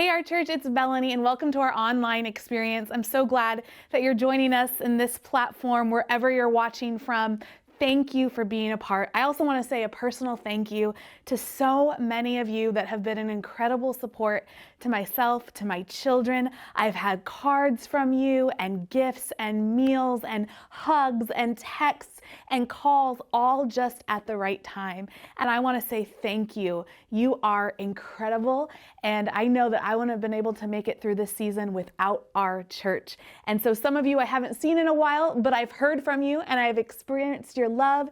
Hey, our church, it's Melanie, and welcome to our online experience. I'm so glad that you're joining us in this platform, wherever you're watching from. Thank you for being a part. I also want to say a personal thank you to so many of you that have been an incredible support to myself, to my children. I've had cards from you and gifts and meals and hugs and texts and calls, all just at the right time. And I want to say thank you. You are incredible. And I know that I wouldn't have been able to make it through this season without our church. And so some of you I haven't seen in a while, but I've heard from you and I've experienced your love.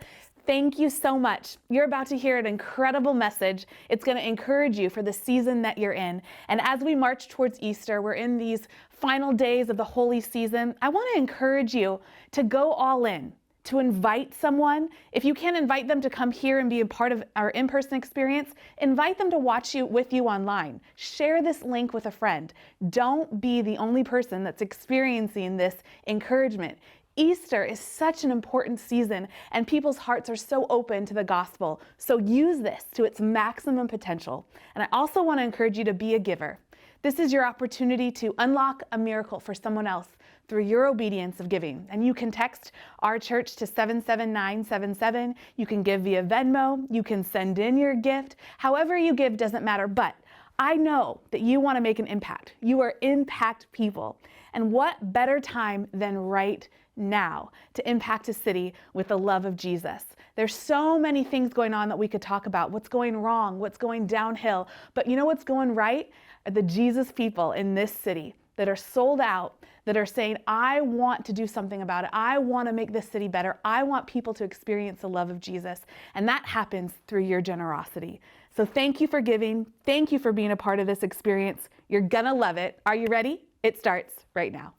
Thank you so much. You're about to hear an incredible message. It's going to encourage you for the season that you're in. And as we march towards Easter, we're in these final days of the holy season. I want to encourage you to go all in, to invite someone. If you can't invite them to come here and be a part of our in-person experience, invite them to watch with you online. Share this link with a friend. Don't be the only person that's experiencing this encouragement. Easter is such an important season and people's hearts are so open to the gospel. So use this to its maximum potential. And I also want to encourage you to be a giver. This is your opportunity to unlock a miracle for someone else through your obedience of giving. And you can text our church to 77977. You can give via Venmo. You can send in your gift. However you give doesn't matter, but I know that you want to make an impact. You are impact people. And what better time than right now to impact a city with the love of Jesus? There's so many things going on that we could talk about. What's going wrong? What's going downhill? But you know what's going right? Are the Jesus people in this city that are sold out, that are saying, I want to do something about it. I want to make this city better. I want people to experience the love of Jesus. And that happens through your generosity. So thank you for giving. Thank you for being a part of this experience. You're gonna love it. Are you ready? It starts right now.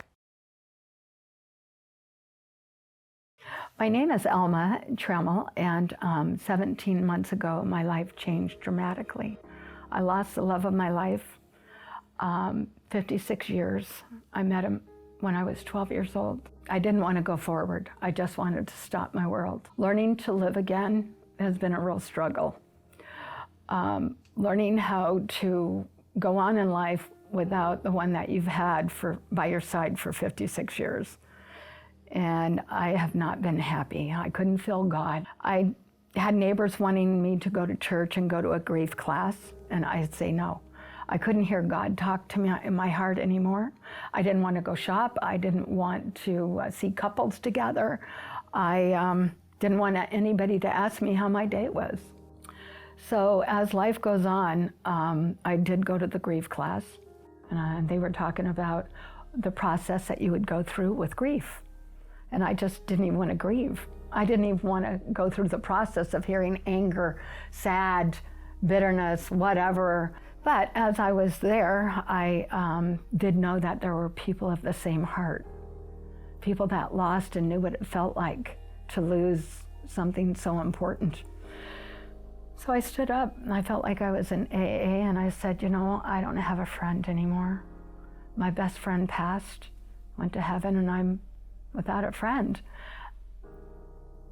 My name is Alma Tremmel, and 17 months ago, my life changed dramatically. I lost the love of my life, 56 years. I met him when I was 12 years old. I didn't want to go forward. I just wanted to stop my world. Learning to live again has been a real struggle. Learning how to go on in life without the one that you've had by your side for 56 years. And I have not been happy. I couldn't feel God. I had neighbors wanting me to go to church and go to a grief class, and I'd say no. I couldn't hear God talk to me in my heart anymore. I didn't want to go shop. I didn't want to see couples together. I didn't want anybody to ask me how my day was. So as life goes on, I did go to the grief class, and they were talking about the process that you would go through with grief. And I just didn't even want to grieve. I didn't even want to go through the process of hearing anger, sad, bitterness, whatever. But as I was there, I did know that there were people of the same heart, people that lost and knew what it felt like to lose something so important. So I stood up and I felt like I was in AA, and I said, you know, I don't have a friend anymore. My best friend passed, went to heaven, and I'm without a friend.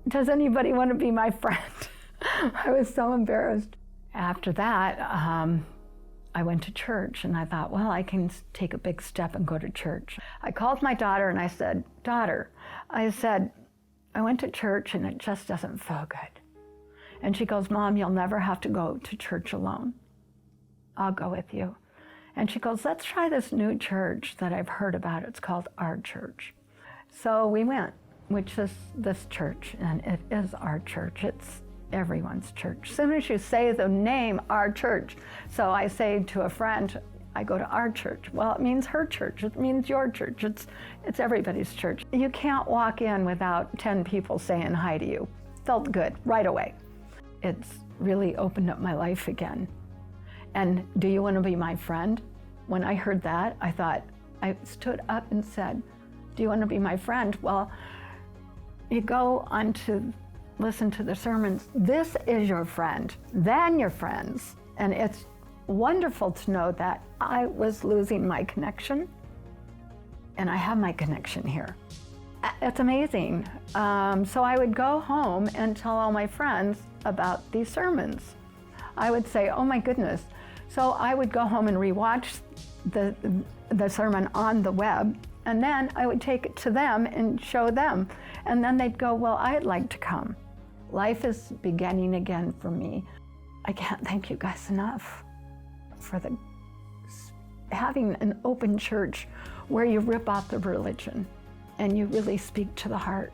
Does anybody want to be my friend? I was so embarrassed. After that, I went to church, and I thought, well, I can take a big step and go to church. I called my daughter and I said, daughter, I went to church and it just doesn't feel good. And she goes, Mom, you'll never have to go to church alone. I'll go with you. And she goes, let's try this new church that I've heard about. It's called OURChurch. So we went, which is this church, and it is our church. It's everyone's church. As soon as you say the name, our church. So I say to a friend, I go to our church. Well, it means her church. It means your church. It's everybody's church. You can't walk in without 10 people saying hi to you. Felt good right away. It's really opened up my life again. And do you want to be my friend? When I heard that, I stood up and said, do you want to be my friend? Well, you go on to listen to the sermons. This is your friend, then your friends. And it's wonderful to know that I was losing my connection, and I have my connection here. It's amazing. So I would go home and tell all my friends about these sermons. I would say, oh my goodness, So I would go home and rewatch the sermon on the web, and then I would take it to them and show them. And then they'd go, well, I'd like to come. Life is beginning again for me. I can't thank you guys enough for having an open church where you rip out the religion and you really speak to the heart,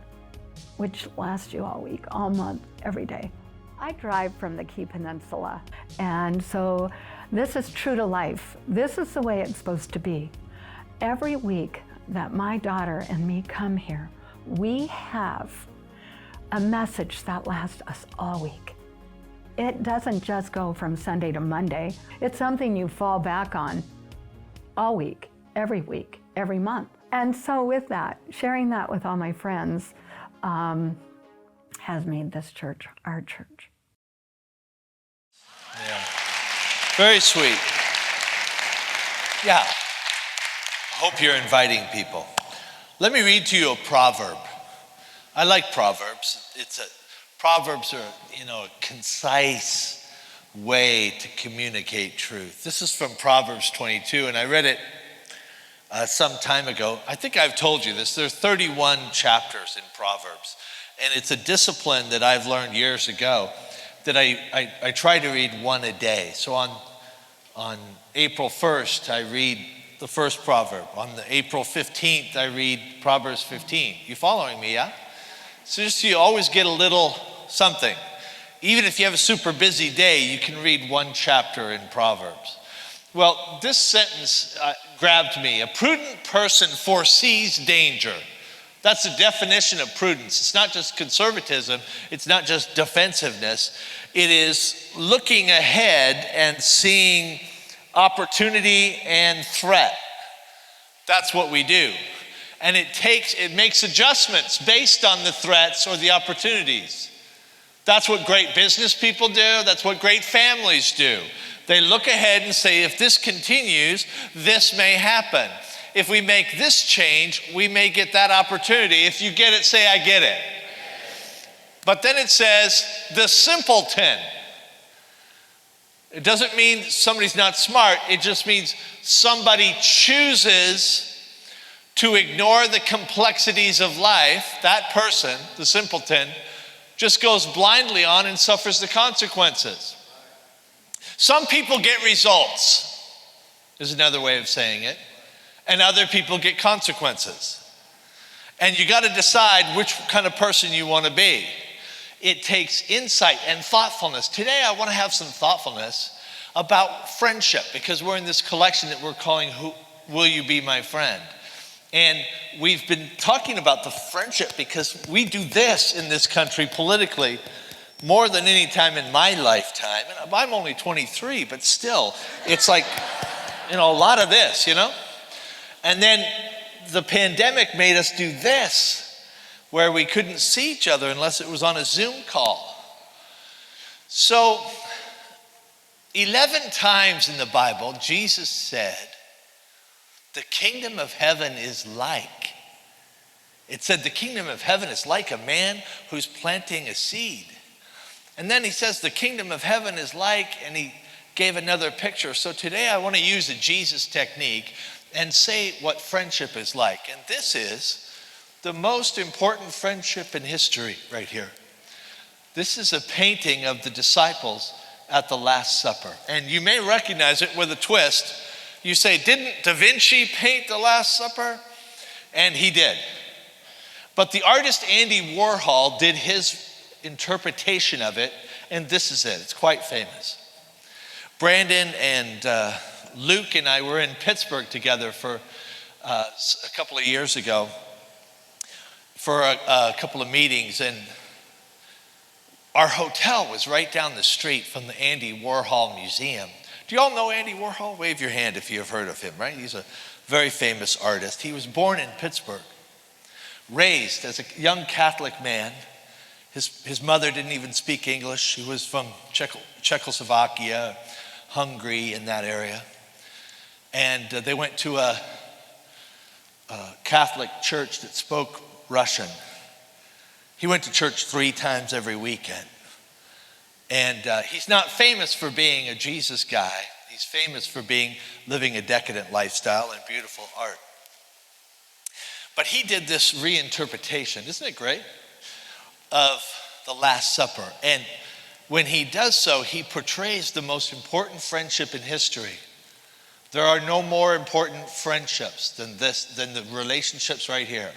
which lasts you all week, all month, every day. I drive from the Key Peninsula, and so this is true to life. This is the way it's supposed to be. Every week that my daughter and me come here, we have a message that lasts us all week. It doesn't just go from Sunday to Monday. It's something you fall back on all week, every month. And so with that, sharing that with all my friends has made this church our church. Yeah. Very sweet. Yeah. I hope you're inviting people. Let me read to you a proverb. I like Proverbs. Proverbs are, a concise way to communicate truth. This is from Proverbs 22, and I read it some time ago. I think I've told you this. There are 31 chapters in Proverbs, and it's a discipline that I've learned years ago that I try to read one a day. So on April 1st, I read the first proverb. On the April 15th, I read Proverbs 15. You following me, yeah? So just so you always get a little something. Even if you have a super busy day, you can read one chapter in Proverbs. Well, this sentence grabbed me. A prudent person foresees danger. That's the definition of prudence. It's not just conservatism. It's not just defensiveness. It is looking ahead and seeing opportunity and threat. That's what we do. And it makes adjustments based on the threats or the opportunities. That's what great business people do. That's what great families do. They look ahead and say, if this continues, this may happen. If we make this change, we may get that opportunity. If you get it, say, I get it. But then it says, the simpleton. It doesn't mean somebody's not smart. It just means somebody chooses to ignore the complexities of life. That person, the simpleton, just goes blindly on and suffers the consequences. Some people get results, is another way of saying it, and other people get consequences. And you got to decide which kind of person you want to be. It takes insight and thoughtfulness. Today I want to have some thoughtfulness about friendship, because we're in this collection that we're calling Will You Be My Friend? And we've been talking about the friendship because we do this in this country politically more than any time in my lifetime. And I'm only 23, but still, it's like, a lot of this, And then the pandemic made us do this, where we couldn't see each other unless it was on a Zoom call. So 11 times in the Bible, Jesus said, the kingdom of heaven is like. It said the kingdom of heaven is like a man who's planting a seed. And then he says the kingdom of heaven is like, and he gave another picture. So today I want to use a Jesus technique and say what friendship is like. And this is the most important friendship in history right here. This is a painting of the disciples at the Last Supper. And you may recognize it with a twist. You say, didn't Da Vinci paint the Last Supper? And he did. But the artist Andy Warhol did his interpretation of it, and this is it. It's quite famous. Brandon and Luke and I were in Pittsburgh together for a couple of years ago for a couple of meetings, and our hotel was right down the street from the Andy Warhol Museum. Do you all know Andy Warhol? Wave your hand if you've heard of him, right? He's a very famous artist. He was born in Pittsburgh, raised as a young Catholic man. His mother didn't even speak English. She was from Czechoslovakia, Hungary, in that area. And they went to a Catholic church that spoke Russian. He went to church 3 times every weekend. And he's not famous for being a Jesus guy. He's famous for living a decadent lifestyle and beautiful art. But he did this reinterpretation, isn't it great, of the Last Supper. And when he does so, he portrays the most important friendship in history. There are no more important friendships than the relationships right here.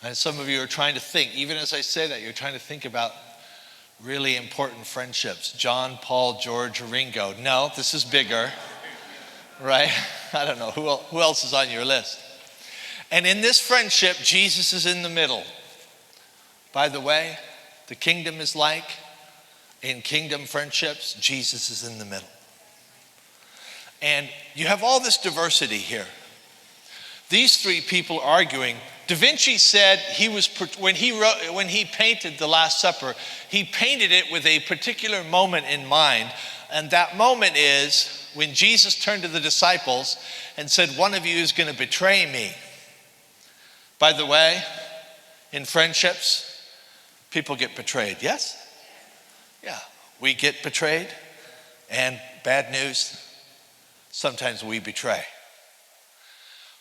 And some of you are trying to think, even as I say that, you're trying to think about really important friendships. John, Paul, George, Ringo. No, this is bigger, right? I don't know, who else is on your list? And in this friendship, Jesus is in the middle. By the way, the kingdom is like, in kingdom friendships, Jesus is in the middle. And you have all this diversity here. These three people arguing. Da Vinci said when he painted the Last Supper, he painted it with a particular moment in mind. And that moment is when Jesus turned to the disciples and said, one of you is going to betray me. By the way, in friendships, people get betrayed, yes? Yeah, we get betrayed, and bad news, sometimes we betray.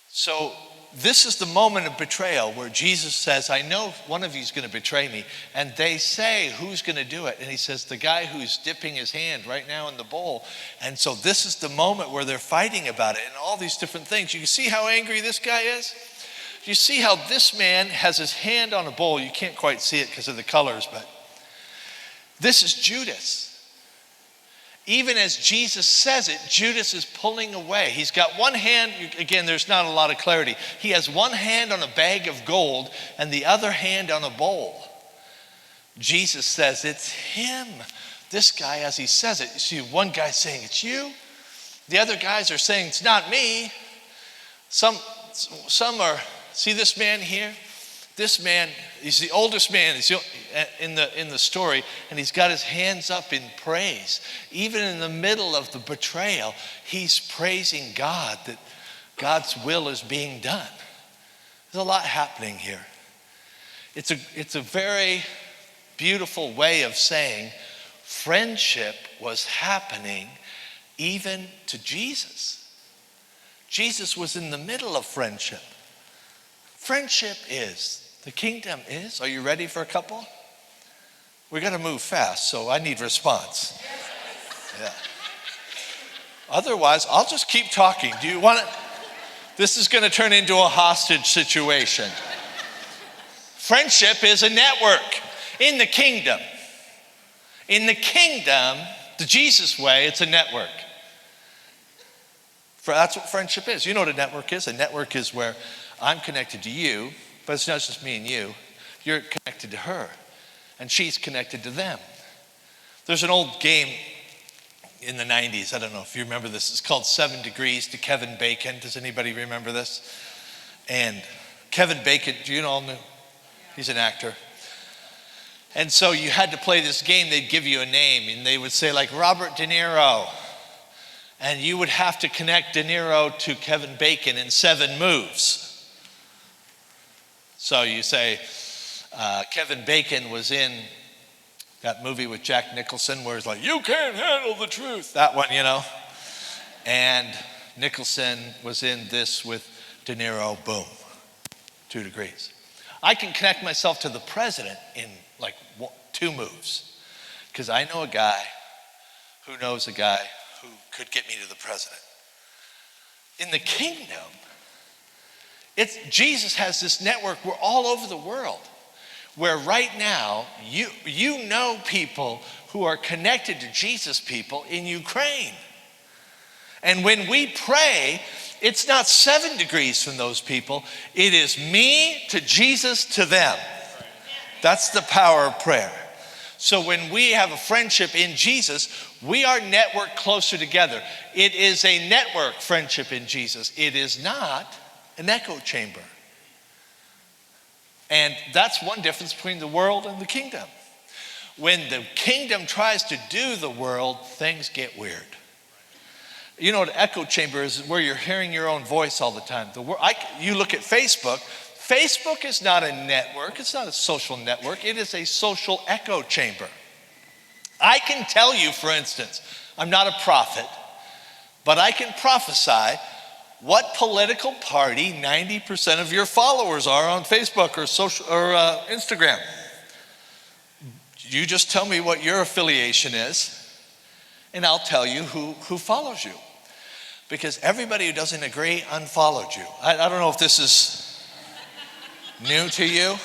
So this is the moment of betrayal where Jesus says, I know one of you is going to betray me. And they say, who's going to do it? And he says, the guy who's dipping his hand right now in the bowl. And so this is the moment where they're fighting about it and all these different things. You can see how angry this guy is? You see how this man has his hand on a bowl. You can't quite see it because of the colors, but this is Judas. Even as Jesus says it, Judas is pulling away. He's got one hand, again, there's not a lot of clarity. He has one hand on a bag of gold and the other hand on a bowl. Jesus says, it's him. This guy, as he says it, you see one guy saying, it's you. The other guys are saying, it's not me. Some are, see this man here? This man, he's the oldest man in the story, and he's got his hands up in praise. Even in the middle of the betrayal, he's praising God that God's will is being done. There's a lot happening here. It's a very beautiful way of saying friendship was happening even to Jesus. Jesus was in the middle of friendship. Friendship is. The kingdom is. Are you ready for a couple? We're going to move fast, so I need response. Yeah. Otherwise, I'll just keep talking. Do you want it? This is going to turn into a hostage situation. Friendship is a network in the kingdom. In the kingdom, the Jesus way, it's a network. That's what friendship is. You know what a network is? A network is where I'm connected to you, but it's not just me and you. You're connected to her, and she's connected to them. There's an old game in the 90s. I don't know if you remember this. It's called 7 Degrees to Kevin Bacon. Does anybody remember this? And Kevin Bacon, do you know him? He's an actor. And so you had to play this game. They'd give you a name, and they would say like Robert De Niro. And you would have to connect De Niro to Kevin Bacon in 7 moves. So you say, Kevin Bacon was in that movie with Jack Nicholson where it's like, you can't handle the truth. That one, you know. And Nicholson was in this with De Niro, boom, 2 degrees. I can connect myself to the president in like 2 moves because I know a guy who knows a guy who could get me to the president. In the kingdom, Jesus has this network. We're all over the world where right now you know people who are connected to Jesus people in Ukraine. And when we pray, it's not 7 degrees from those people. It is me to Jesus to them. That's the power of prayer. So when we have a friendship in Jesus, we are networked closer together. It is a network friendship in Jesus. It is not an echo chamber. And that's one difference between the world and the kingdom. When the kingdom tries to do the world, things get weird. You know what an echo chamber is where you're hearing your own voice all the time. You look at Facebook. Facebook is not a network. It's not a social network. It is a social echo chamber. I can tell you, for instance, I'm not a prophet, but I can prophesy what political party 90% of your followers are on Facebook or social or Instagram. You just tell me what your affiliation is, and I'll tell you who follows you. Because everybody who doesn't agree unfollowed you. I don't know if this is new to you,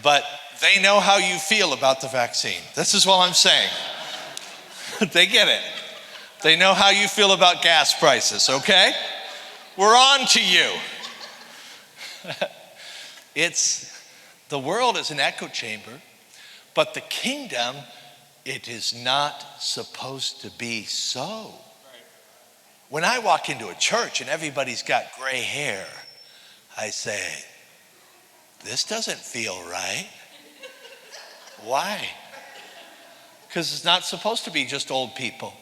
but they know how you feel about the vaccine. This is what I'm saying. They get it. They know how you feel about gas prices, okay? We're on to you. The world is an echo chamber, but the kingdom, it is not supposed to be so. When I walk into a church and everybody's got gray hair, I say, this doesn't feel right. Why? Because it's not supposed to be just old people.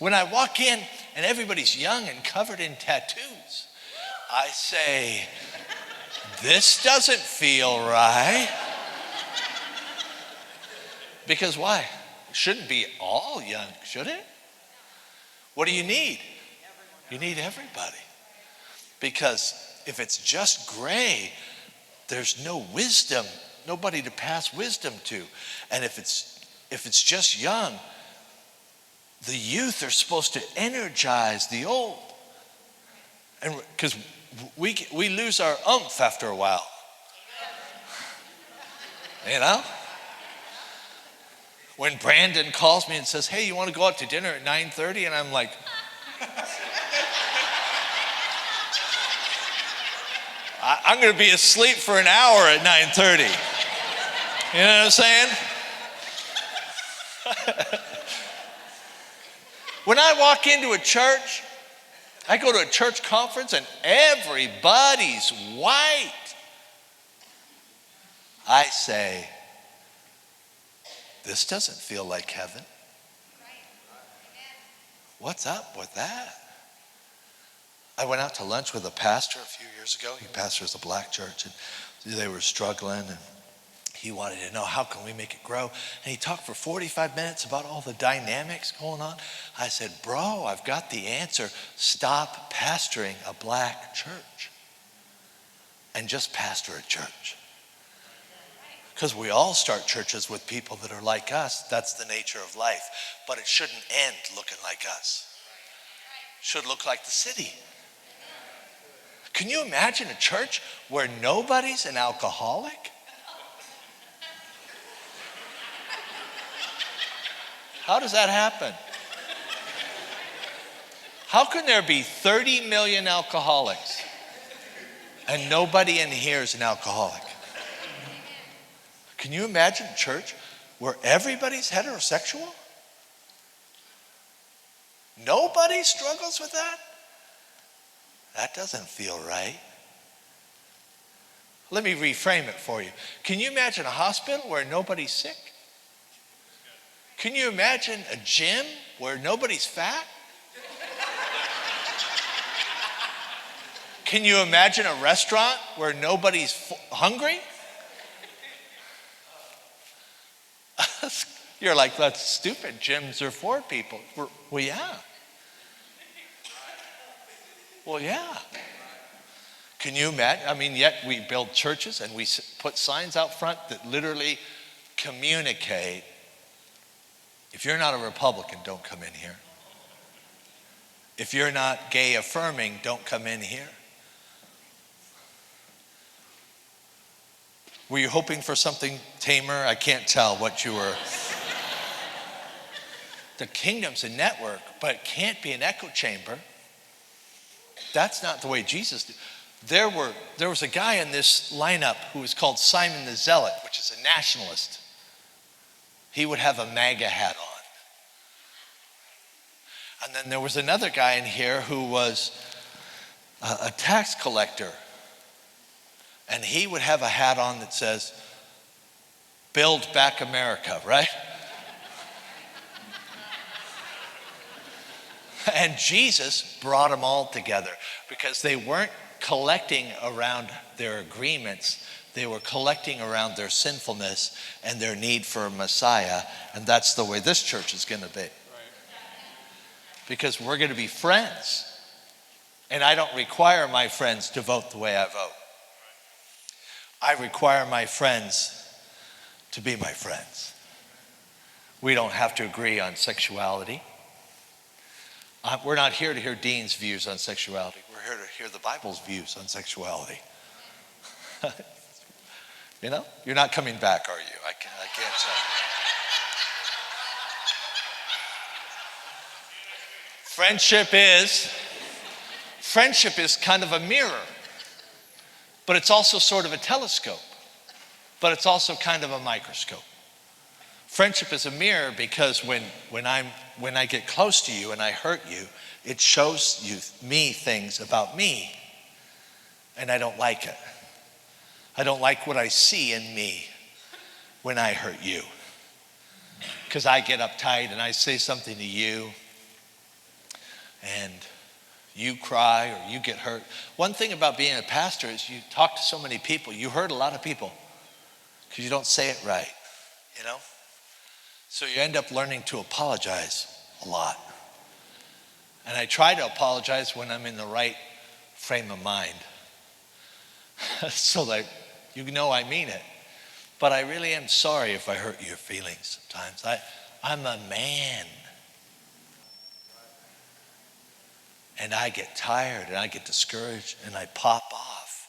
When I walk in and everybody's young and covered in tattoos, I say, this doesn't feel right. Because why? It shouldn't be all young, should it? What do you need? You need everybody. Because if it's just gray, there's no wisdom, nobody to pass wisdom to. And if it's just young, the youth are supposed to energize the old. And because we lose our oomph after a while. You know? When Brandon calls me and says, hey, you want to go out to dinner at 9:30? And I'm like, I'm going to be asleep for an hour at 9:30. You know what I'm saying? When I walk into a church, I go to a church conference and everybody's white. I say, this doesn't feel like heaven. What's up with that? I went out to lunch with a pastor a few years ago. He pastors a black church, and they were struggling, and he wanted to know, how can we make it grow? And he talked for 45 minutes about all the dynamics going on. I said, bro, I've got the answer. Stop pastoring a black church and just pastor a church. Because we all start churches with people that are like us. That's the nature of life. But it shouldn't end looking like us. It should look like the city. Can you imagine a church where nobody's an alcoholic? How does that happen? How can there be 30 million alcoholics and nobody in here is an alcoholic? Can you imagine a church where everybody's heterosexual? Nobody struggles with that? That doesn't feel right. Let me reframe it for you. Can you imagine a hospital where nobody's sick? Can you imagine a gym where nobody's fat? Can you imagine a restaurant where nobody's hungry? You're like, that's stupid. Gyms are for people. Well, yeah. Well, yeah. Can you imagine? I mean, yet we build churches and we put signs out front that literally communicate, if you're not a Republican, don't come in here. If you're not gay affirming, don't come in here. Were you hoping for something tamer? I can't tell what you were. The kingdom's a network, but it can't be an echo chamber. That's not the way Jesus did. There was a guy in this lineup who was called Simon the Zealot, which is a nationalist. He would have a MAGA hat on. And then there was another guy in here who was a tax collector. And he would have a hat on that says, Build Back America, right? And Jesus brought them all together because they weren't collecting around their agreements. They were collecting around their sinfulness and their need for a Messiah. And that's the way this church is going to be. because we're going to be friends. And I don't require my friends to vote the way I vote. I require my friends to be my friends. We don't have to agree on sexuality. We're not here to hear Dean's views on sexuality. We're here to hear the Bible's views on sexuality. You know, you're not coming back, are you? I can't say. Friendship is kind of a mirror, but it's also sort of a telescope, but it's also kind of a microscope. Friendship is a mirror because when I get close to you and I hurt you, it shows me things about me, and I don't like it. I don't like what I see in me when I hurt you, because I get uptight and I say something to you, and you cry or you get hurt. One thing about being a pastor is you talk to so many people. You hurt a lot of people because you don't say it right, you know? So you end up learning to apologize a lot. And I try to apologize when I'm in the right frame of mind so that you know I mean it. But I really am sorry if I hurt your feelings sometimes. I'm a man. And I get tired and I get discouraged and I pop off.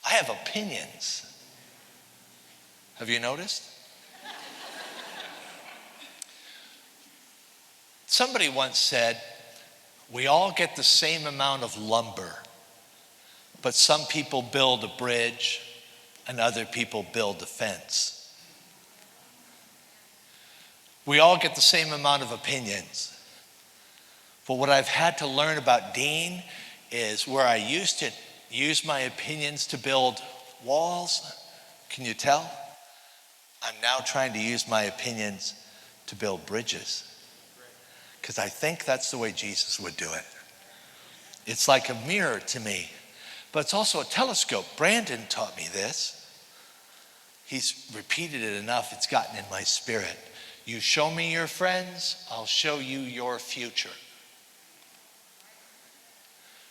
I have opinions. Have you noticed? Somebody once said, we all get the same amount of lumber, but some people build a bridge and other people build a fence. We all get the same amount of opinions. But what I've had to learn about Dean is where I used to use my opinions to build walls, can you tell? I'm now trying to use my opinions to build bridges. Because I think that's the way Jesus would do it. It's like a mirror to me, but it's also a telescope. Brandon taught me this. He's repeated it enough, it's gotten in my spirit. You show me your friends, I'll show you your future.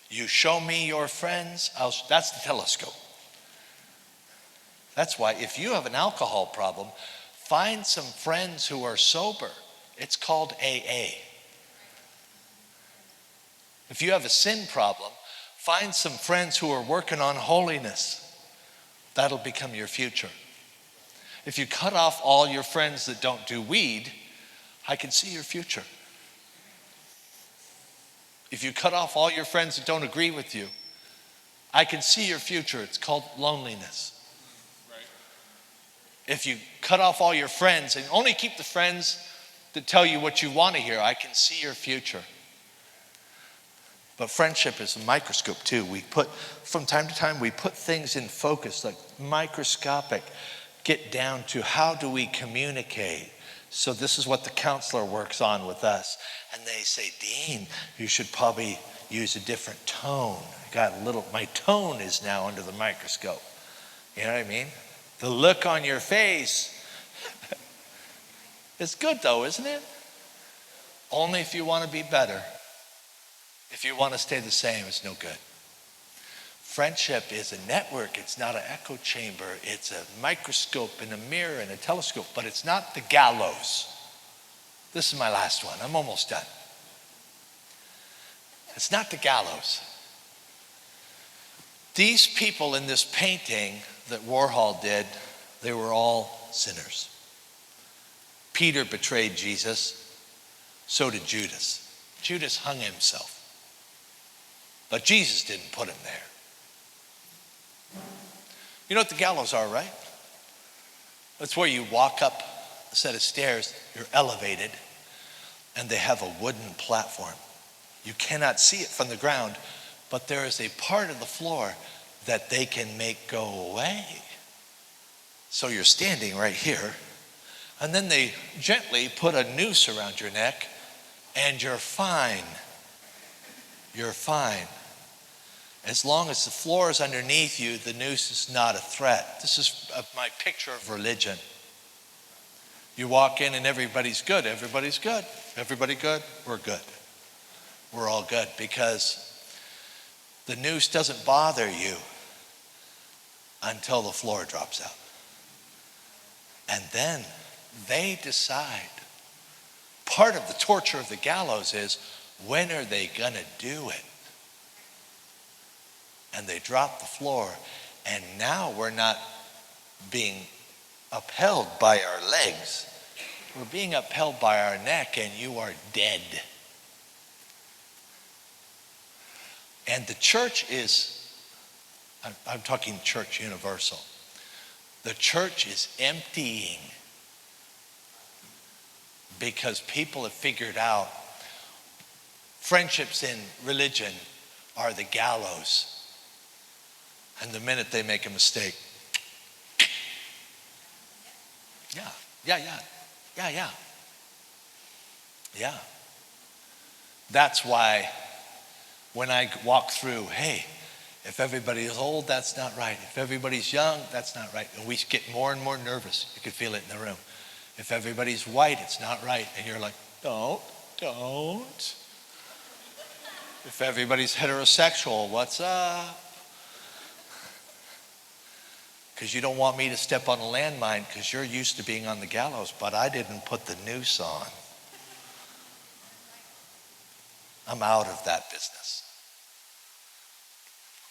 You show me your friends, that's the telescope. That's why if you have an alcohol problem, find some friends who are sober. It's called AA. If you have a sin problem, find some friends who are working on holiness. That'll become your future. If you cut off all your friends that don't do weed, I can see your future. If you cut off all your friends that don't agree with you, I can see your future. It's called loneliness. Right. If you cut off all your friends and only keep the friends that tell you what you want to hear, I can see your future. But friendship is a microscope too. From time to time, we put things in focus, like microscopic, get down to how do we communicate. So this is what the counselor works on with us. And they say, Dean, you should probably use a different tone. My tone is now under the microscope. You know what I mean? The look on your face. It's good though, isn't it? Only if you want to be better. If you want to stay the same, it's no good. Friendship is a network. It's not an echo chamber. It's a microscope and a mirror and a telescope, but it's not the gallows. This is my last one. I'm almost done. It's not the gallows. These people in this painting that Warhol did, they were all sinners. Peter betrayed Jesus. So did Judas. Judas hung himself. But Jesus didn't put him there. You know what the gallows are, right? That's where you walk up a set of stairs, you're elevated, and they have a wooden platform. You cannot see it from the ground, but there is a part of the floor that they can make go away. So you're standing right here, and then they gently put a noose around your neck, and you're fine. You're fine. As long as the floor is underneath you, the noose is not a threat. This is my picture of religion. You walk in and everybody's good. Everybody's good. Everybody good? We're good. we're all good, because the noose doesn't bother you until the floor drops out. And then they decide. Part of the torture of the gallows is, when are they gonna do it? And they drop the floor, and now we're not being upheld by our legs. We're being upheld by our neck, and you are dead. And the church is, I'm talking church universal. The church is emptying because people have figured out friendships in religion are the gallows. And the minute they make a mistake, yeah. That's why when I walk through, hey, if everybody is old, that's not right. If everybody's young, that's not right. And we get more and more nervous. You could feel it in the room. If everybody's white, it's not right. And you're like, don't. If everybody's heterosexual, what's up? Because you don't want me to step on a landmine because you're used to being on the gallows, but I didn't put the noose on. I'm out of that business.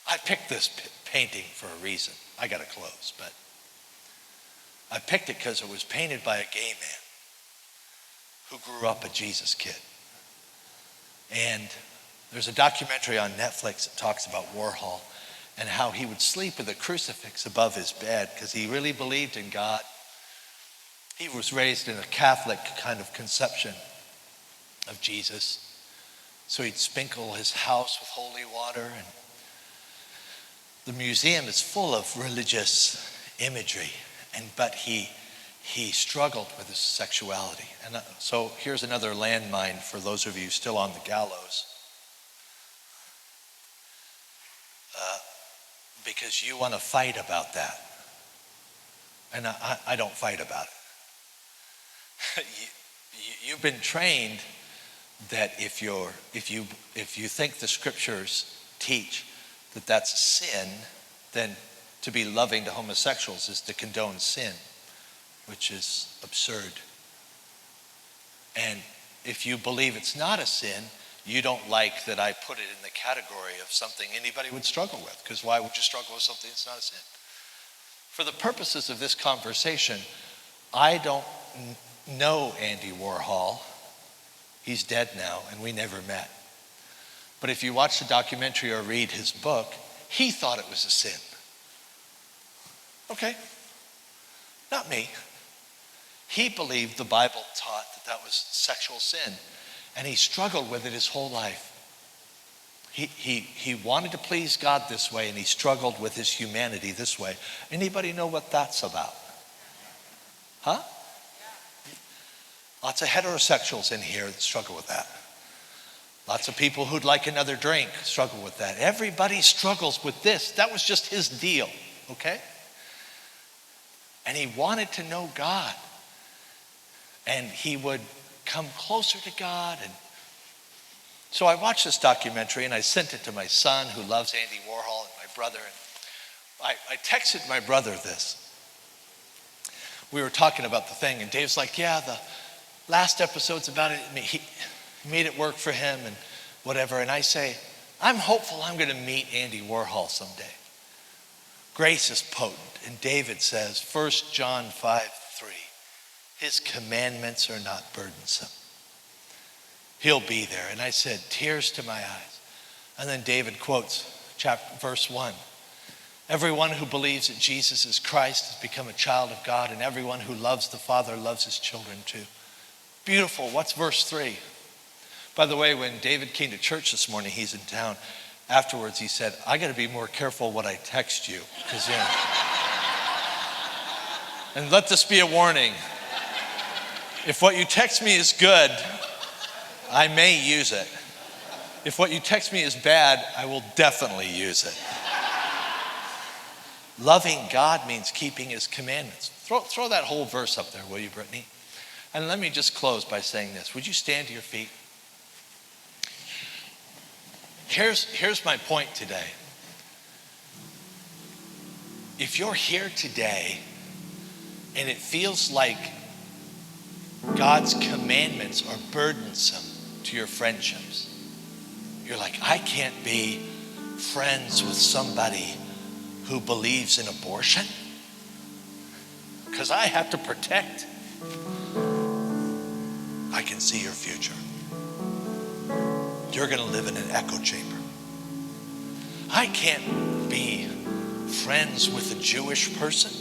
I picked this painting for a reason. I got to close, but I picked it because it was painted by a gay man who grew up a Jesus kid. And there's a documentary on Netflix that talks about Warhol and how he would sleep with a crucifix above his bed because he really believed in God. He was raised in a Catholic kind of conception of Jesus. So he'd sprinkle his house with holy water, and the museum is full of religious imagery, but he struggled with his sexuality. And so here's another landmine for those of you still on the gallows. Because you want to fight about that. And I don't fight about it. You've been trained that if you think the scriptures teach that that's a sin, then to be loving to homosexuals is to condone sin, which is absurd. And if you believe it's not a sin, you don't like that I put it in the category of something anybody would struggle with, because why would you struggle with something that's not a sin? For the purposes of this conversation, I don't know Andy Warhol. He's dead now, and we never met. But if you watch the documentary or read his book, he thought it was a sin. Okay, not me. He believed the Bible taught that was sexual sin, and he struggled with it his whole life. He wanted to please God this way, and he struggled with his humanity this way. Anybody know what that's about? Huh? Lots of heterosexuals in here that struggle with that. Lots of people who'd like another drink struggle with that. Everybody struggles with this. That was just his deal, okay? And he wanted to know God. And he would come closer to God. And so I watched this documentary and I sent it to my son who loves Andy Warhol and my brother. And I texted my brother this. We were talking about the thing and Dave's like, yeah, the last episode's about it. He made it work for him and whatever. And I say, I'm hopeful I'm going to meet Andy Warhol someday. Grace is potent. And David says, 1 John 5:3, his commandments are not burdensome. He'll be there. And I said, tears to my eyes. And then David quotes verse 1. Everyone who believes that Jesus is Christ has become a child of God, and everyone who loves the Father loves his children too. Beautiful. What's verse 3? By the way, when David came to church this morning, he's in town. Afterwards, he said, I got to be more careful what I text you. Because, and let this be a warning. If what you text me is good, I may use it. If what you text me is bad, I will definitely use it. Loving God means keeping his commandments. Throw that whole verse up there, will you, Brittany? And let me just close by saying this. Would you stand to your feet? Here's my point today. If you're here today and it feels like God's commandments are burdensome to your friendships, you're like, I can't be friends with somebody who believes in abortion because I have to protect. I can see your future. You're going to live in an echo chamber. I can't be friends with a Jewish person.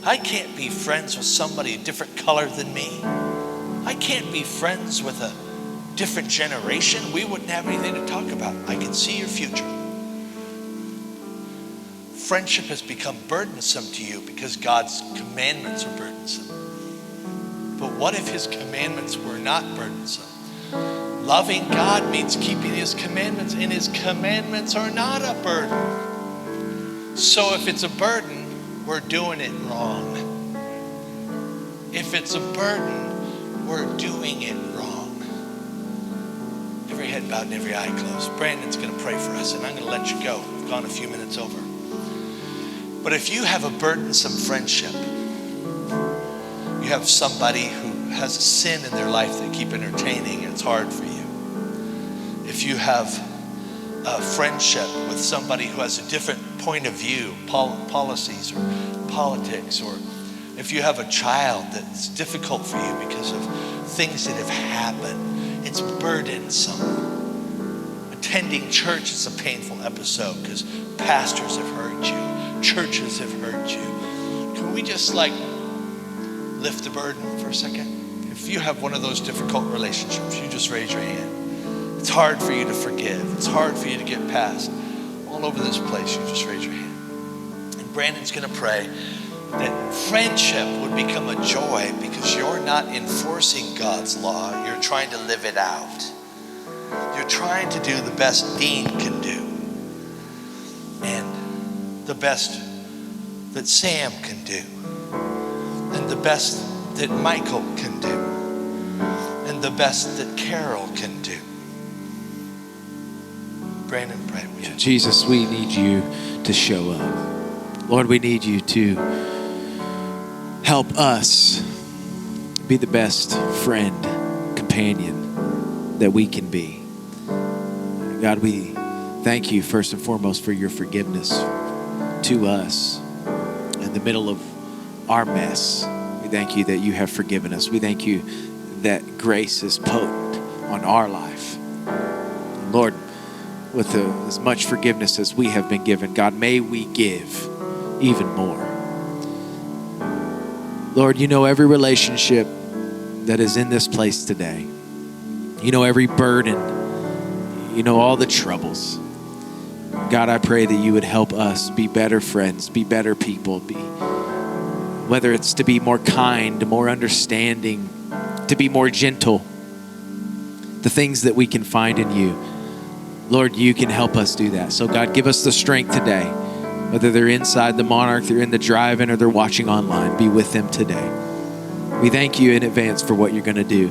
I can't be friends with somebody a different color than me. I can't be friends with a different generation. We wouldn't have anything to talk about. I can see your future. Friendship has become burdensome to you because God's commandments are burdensome. But what if his commandments were not burdensome? Loving God means keeping his commandments, and his commandments are not a burden. So if it's a burden, we're doing it wrong. If it's a burden, we're doing it wrong. Every head bowed and every eye closed. Brandon's going to pray for us, and I'm going to let you go. We've gone a few minutes over. But if you have a burdensome friendship, you have somebody who has a sin in their life they keep entertaining, it's hard for you. If you have a friendship with somebody who has a different point of view, policies or politics, or if you have a child that's difficult for you because of things that have happened, it's burdensome. Attending church is a painful episode because pastors have hurt you, churches have hurt you. Can we just lift the burden for a second? If you have one of those difficult relationships, you just raise your hand. It's hard for you to forgive. It's hard for you to get past. All over this place, you just raise your hand. And Brandon's going to pray that friendship would become a joy because you're not enforcing God's law. You're trying to live it out. You're trying to do the best Dean can do. And the best that Sam can do. And the best that Michael can do. And the best that Carol can do. Brandon, pray with you. Jesus, we need you to show up. Lord, we need you to help us be the best friend, companion that we can be. God, we thank you first and foremost for your forgiveness to us in the middle of our mess. We thank you that you have forgiven us. We thank you that grace is potent on our life. Lord, with as much forgiveness as we have been given, God, may we give even more. Lord, you know every relationship that is in this place today. You know every burden. You know all the troubles. God, I pray that you would help us be better friends, be better people, whether it's to be more kind, more understanding, to be more gentle, the things that we can find in you. Lord, you can help us do that. So God, give us the strength today, whether they're inside the Monarch, they're in the drive-in, or they're watching online, be with them today. We thank you in advance for what you're going to do.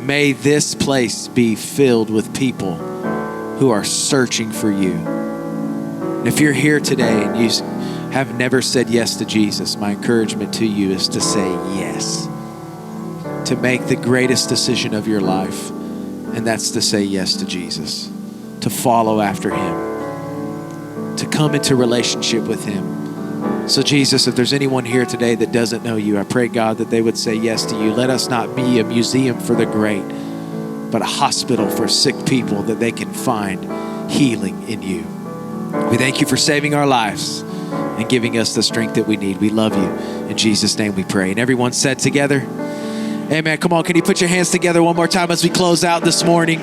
May this place be filled with people who are searching for you. And if you're here today and you have never said yes to Jesus, my encouragement to you is to say yes, to make the greatest decision of your life, and that's to say yes to Jesus, to follow after him, to come into relationship with him. So Jesus, if there's anyone here today that doesn't know you, I pray, God, that they would say yes to you. Let us not be a museum for the great, but a hospital for sick people that they can find healing in you. We thank you for saving our lives and giving us the strength that we need. We love you. In Jesus' name we pray. And everyone said together, amen. Come on, can you put your hands together one more time as we close out this morning?